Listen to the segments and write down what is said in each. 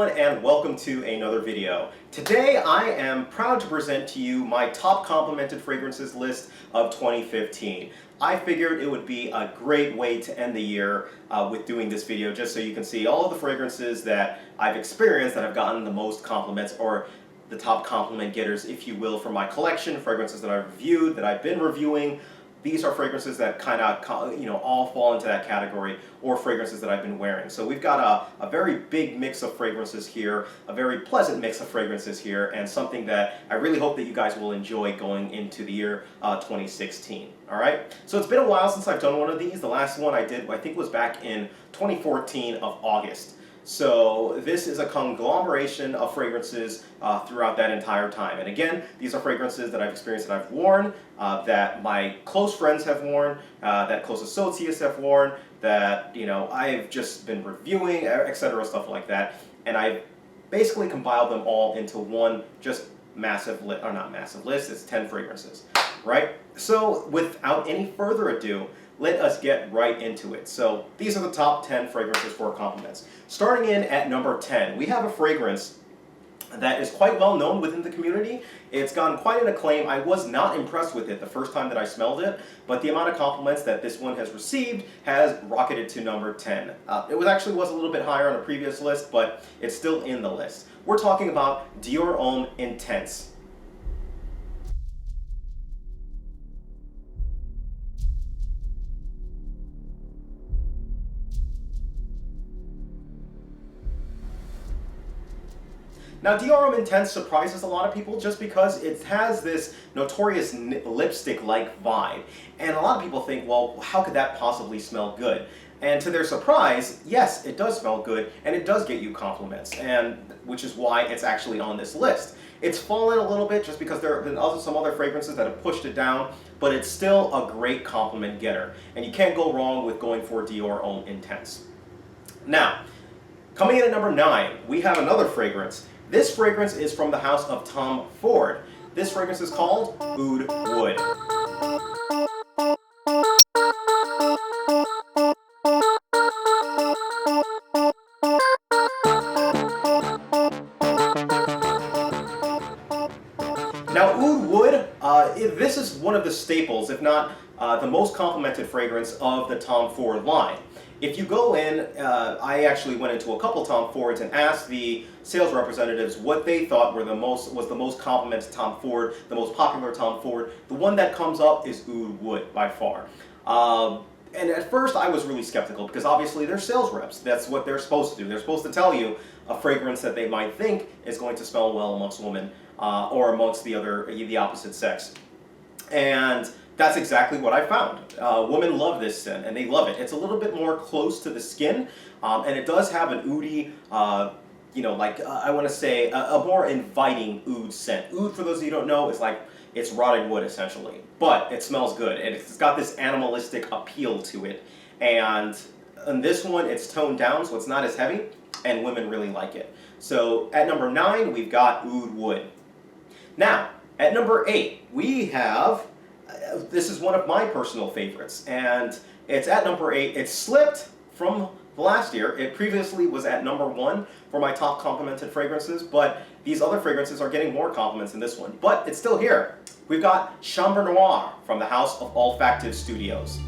everyone, and welcome to another video. Today I am proud to present to you my top complimented fragrances list of 2015. I figured it would be a great way to end the year with doing this video, just so you can see all of the fragrances that I've experienced that have gotten the most compliments, or the top compliment getters, if you will, from my collection, fragrances that I've reviewed, that I've been reviewing. These are fragrances that kind of, all fall into that category, or fragrances that I've been wearing. So we've got a very big mix of fragrances here, a very pleasant mix of fragrances here, and something that I really hope that you guys will enjoy going into the year 2016. All right? So it's been a while since I've done one of these. The last one I did, I think, was back in 2014 of August. So this is a conglomeration of fragrances throughout that entire time. And again, these are fragrances that I've experienced, that I've worn, that my close friends have worn, that close associates have worn, that I've just been reviewing, etc., stuff like that. And I basically compiled them all into one just massive list, or not massive list, it's 10 fragrances, right? So without any further ado, let us get right into it. So these are the top 10 fragrances for compliments. Starting in at number 10, we have a fragrance that is quite well known within the community. It's gotten quite an acclaim. I was not impressed with it the first time that I smelled it, but the amount of compliments that this one has received has rocketed to number 10. It was a little bit higher on a previous list, but it's still in the list. We're talking about Dior Homme Intense. Now, Dior Homme Intense surprises a lot of people just because it has this notorious lipstick-like vibe. And a lot of people think, well, how could that possibly smell good? And to their surprise, yes, it does smell good, and it does get you compliments, and which is why it's actually on this list. It's fallen a little bit just because there have been some other fragrances that have pushed it down, but it's still a great compliment getter. And you can't go wrong with going for Dior Homme Intense. Now, coming in at number 9, we have another fragrance. This fragrance is from the house of Tom Ford. This fragrance is called Oud Wood. Now, Oud Wood, this is one of the staples, if not the most complimented fragrance of the Tom Ford line. If you go in, I actually went into a couple Tom Fords and asked the sales representatives what they thought was the most complimented Tom Ford, the most popular Tom Ford. The one that comes up is Oud Wood by far. And at first I was really skeptical because obviously they're sales reps. That's what they're supposed to do. They're supposed to tell you a fragrance that they might think is going to smell well amongst women or amongst the opposite sex. And that's exactly what I found. Women love this scent, and they love it. It's a little bit more close to the skin, and it does have an oudy, I want to say, a more inviting oud scent. Oud, for those of you who don't know, is like, it's rotted wood, essentially. But it smells good, and it's got this animalistic appeal to it. And in this one, it's toned down, so it's not as heavy, and women really like it. So at number 9, we've got Oud Wood. Now, at number 8, we have... this is one of my personal favorites, and it's at number 8. It slipped from the last year. It previously was at number 1 for my top complimented fragrances, but these other fragrances are getting more compliments than this one. But it's still here. We've got Chambre Noire from the house of Olfactive Studios.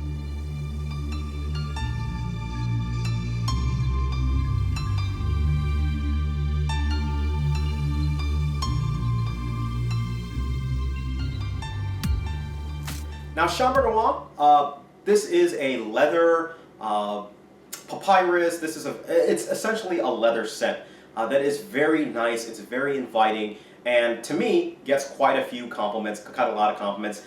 Now, Chambre Noire, this is a leather papyrus. It's essentially a leather scent that is very nice. It's very inviting, and to me, gets quite a few compliments, quite a lot of compliments.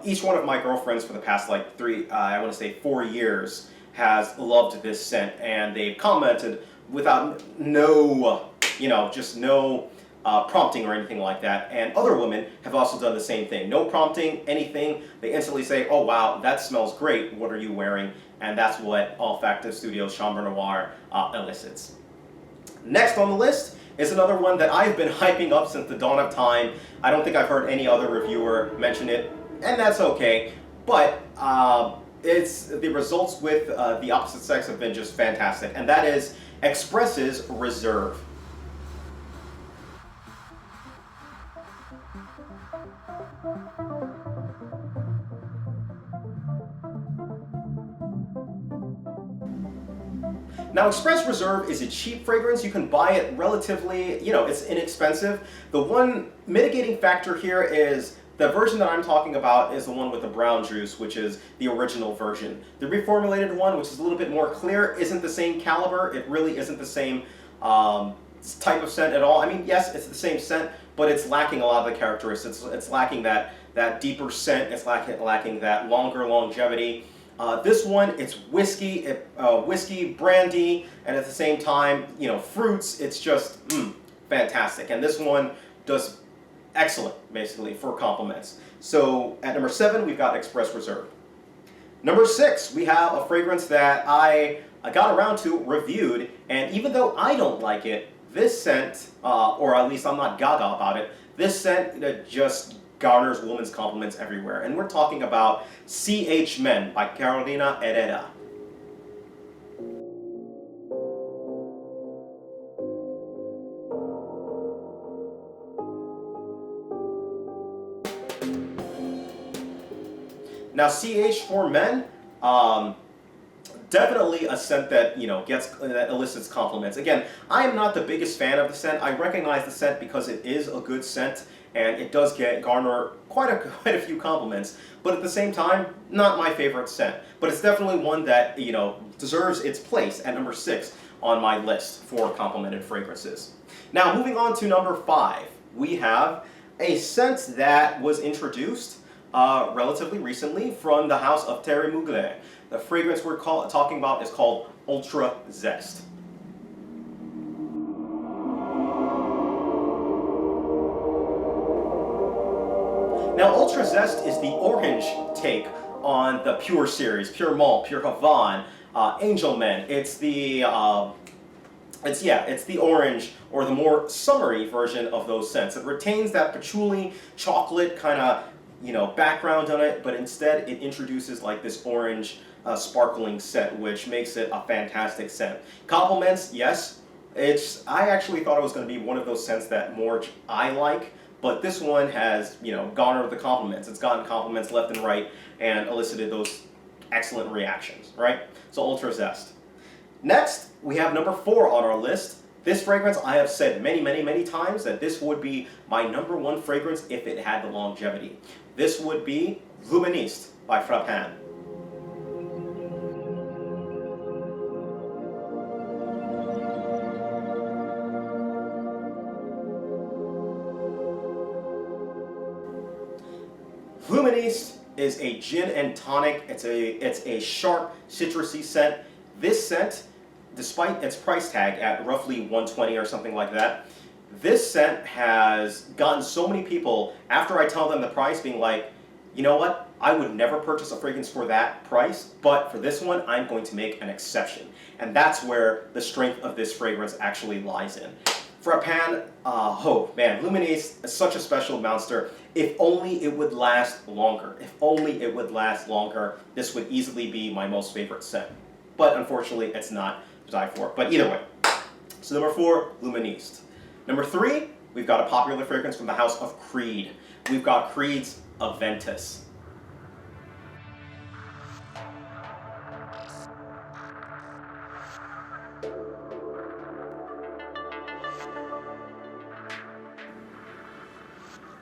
Each one of my girlfriends for the past 4 years has loved this scent, and they've commented without no prompting or anything like that. And other women have also done the same thing. No prompting, anything. They instantly say, oh wow, that smells great. What are you wearing? And that's what Olfactive Studios Chambre Noire elicits. Next on the list is another one that I've been hyping up since the dawn of time. I don't think I've heard any other reviewer mention it, and that's okay. But the results with the opposite sex have been just fantastic, and that is Express's Reserve. Now, Express Reserve is a cheap fragrance. You can buy it relatively, it's inexpensive. The one mitigating factor here is the version that I'm talking about is the one with the brown juice, which is the original version. The reformulated one, which is a little bit more clear, isn't the same caliber. It really isn't the same type of scent at all. I mean, yes, it's the same scent, but it's lacking a lot of the characteristics. It's lacking that deeper scent. It's lacking that longer longevity. This one, it's whiskey, whiskey, brandy, and at the same time, fruits. It's just fantastic. And this one does excellent, basically, for compliments. So at number 7, we've got Express Reserve. Number 6, we have a fragrance that I got around to, reviewed, and even though I don't like it, this scent, or at least I'm not gaga about it, this scent just garners women's compliments everywhere. And we're talking about CH Men by Carolina Herrera. Now, CH for men, definitely a scent that that elicits compliments. Again, I am not the biggest fan of the scent. I recognize the scent because it is a good scent and it does garner quite a few compliments. But at the same time, not my favorite scent. But it's definitely one that deserves its place at number 6 on my list for complimented fragrances. Now, moving on to number 5, we have a scent that was introduced relatively recently from the house of Terry Mugler. The fragrance we're talking about is called Ultra Zest. Now, Ultra Zest is the orange take on the Pure series, Pure Malt, Pure Havane, Angel Men. It's the it's the orange or the more summery version of those scents. It retains that patchouli, chocolate kind of background on it, but instead it introduces like this orange sparkling scent, which makes it a fantastic scent. Compliments, yes. I actually thought it was going to be one of those scents that more I like, but this one has garnered the compliments. It's gotten compliments left and right and elicited those excellent reactions, right? So Ultra Zest. Next, we have number 4 on our list. This fragrance, I have said many, many, many times that this would be my number 1 fragrance if it had the longevity. This would be Luministe by Perfume. Luministe is a gin and tonic. It's a sharp, citrusy scent. This scent, despite its price tag at roughly $120 or something like that, this scent has gotten so many people, after I tell them the price, being like, you know what, I would never purchase a fragrance for that price, but for this one, I'm going to make an exception. And that's where the strength of this fragrance actually lies in. Perfume, oh man, Luministe is such a special monster. If only it would last longer. If only it would last longer, this would easily be my most favorite scent. But unfortunately, it's not to die for. But either way, so number 4, Luministe. Number 3, we've got a popular fragrance from the house of Creed. We've got Creed's Aventus.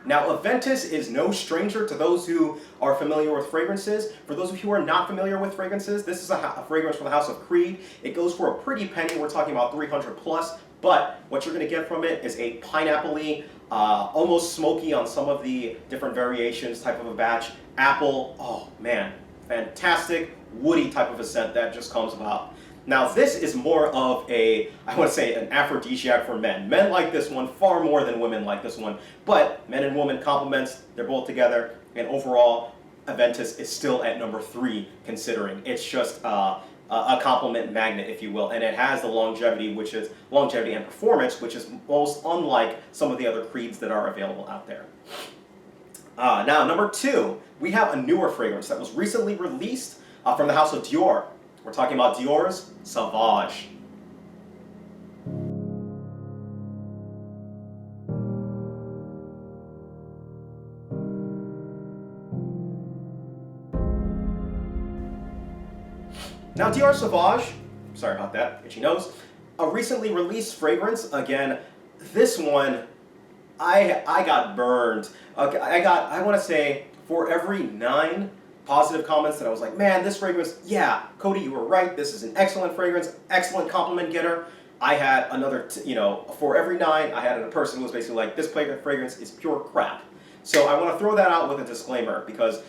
Now, Aventus is no stranger to those who are familiar with fragrances. For those of you who are not familiar with fragrances, this is a fragrance from the house of Creed. It goes for a pretty penny. We're talking about 300 plus. But what you're going to get from it is a pineapple-y, almost smoky on some of the different variations type of a batch. Apple, oh man, fantastic woody type of a scent that just comes about. Now this is more of I want to say, an aphrodisiac for men. Men like this one far more than women like this one. But men and women compliments, they're both together. And overall, Aventus is still at number 3 considering. It's just a compliment magnet, if you will. And it has the longevity and performance, which is most unlike some of the other Creeds that are available out there. Now, number 2, we have a newer fragrance that was recently released from the house of Dior. We're talking about Dior's Sauvage. Now Dior Sauvage, sorry about that, itchy nose, a recently released fragrance. Again, this one, I got burned. Okay, I want to say, for every 9 positive comments that I was like, man, this fragrance, yeah, Cody, you were right. This is an excellent fragrance, excellent compliment getter. I had another, for every 9, I had a person who was basically like, this fragrance is pure crap. So I want to throw that out with a disclaimer, because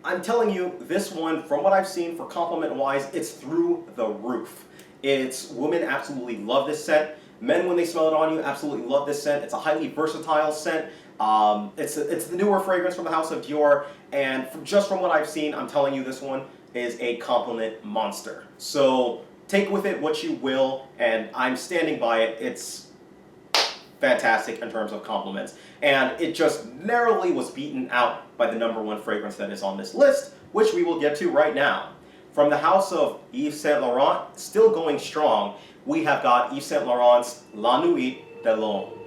I'm telling you, this one, from what I've seen for compliment-wise, it's through the roof. Women absolutely love this scent. Men, when they smell it on you, absolutely love this scent. It's a highly versatile scent. It's the newer fragrance from the house of Dior, and just from what I've seen, I'm telling you, this one is a compliment monster. So take with it what you will, and I'm standing by it. It's fantastic in terms of compliments. And it just narrowly was beaten out by the #1 fragrance that is on this list, which we will get to right now. From the house of Yves Saint Laurent, still going strong, we have got Yves Saint Laurent's La Nuit de l'Homme.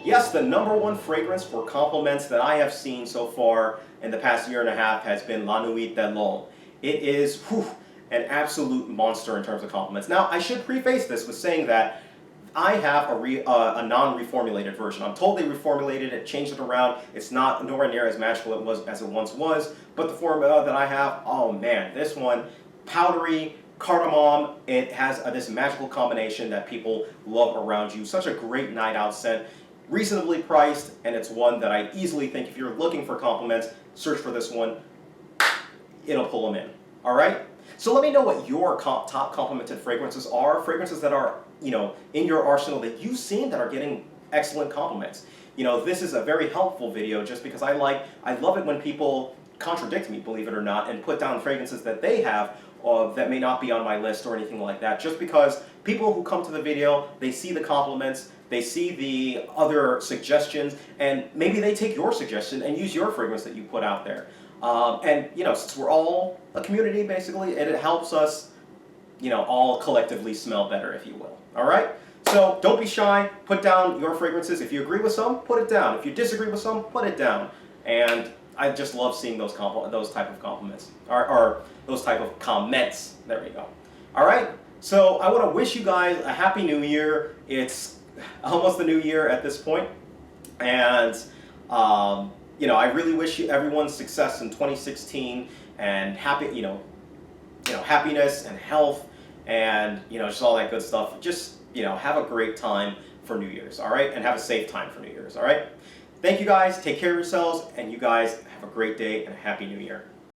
Yes, the #1 fragrance for compliments that I have seen so far in the past year and a half has been La Nuit de l'Homme. It is an absolute monster in terms of compliments. Now, I should preface this with saying that I have a non-reformulated version. I'm told they reformulated it, changed it around. It's not nowhere near as magical as it once was, but the formula that I have, oh man, this one, powdery, cardamom, it has this magical combination that people love around you. Such a great night out scent. Reasonably priced, and it's one that I easily think if you're looking for compliments, search for this one. It'll pull them in. All right? So let me know what your top complimented fragrances are. Fragrances that are, in your arsenal that you've seen that are getting excellent compliments. This is a very helpful video just because I love it when people contradict me, believe it or not, and put down fragrances that they have that may not be on my list or anything like that. Just because people who come to the video, they see the compliments, they see the other suggestions, and maybe they take your suggestion and use your fragrance that you put out there. And since we're all a community basically, it helps us, all collectively smell better, if you will. All right? So don't be shy. Put down your fragrances. If you agree with some, put it down. If you disagree with some, put it down. And I just love seeing those type of compliments, or those type of comments. There we go. All right. So I want to wish you guys a happy New Year. It's almost the new year at this point, and I really wish everyone success in 2016 and happiness and health, and just all that good stuff. Just have a great time for New Year's, all right, and have a safe time for New Year's, all right. Thank you guys. Take care of yourselves, and you guys have a great day and a happy New Year.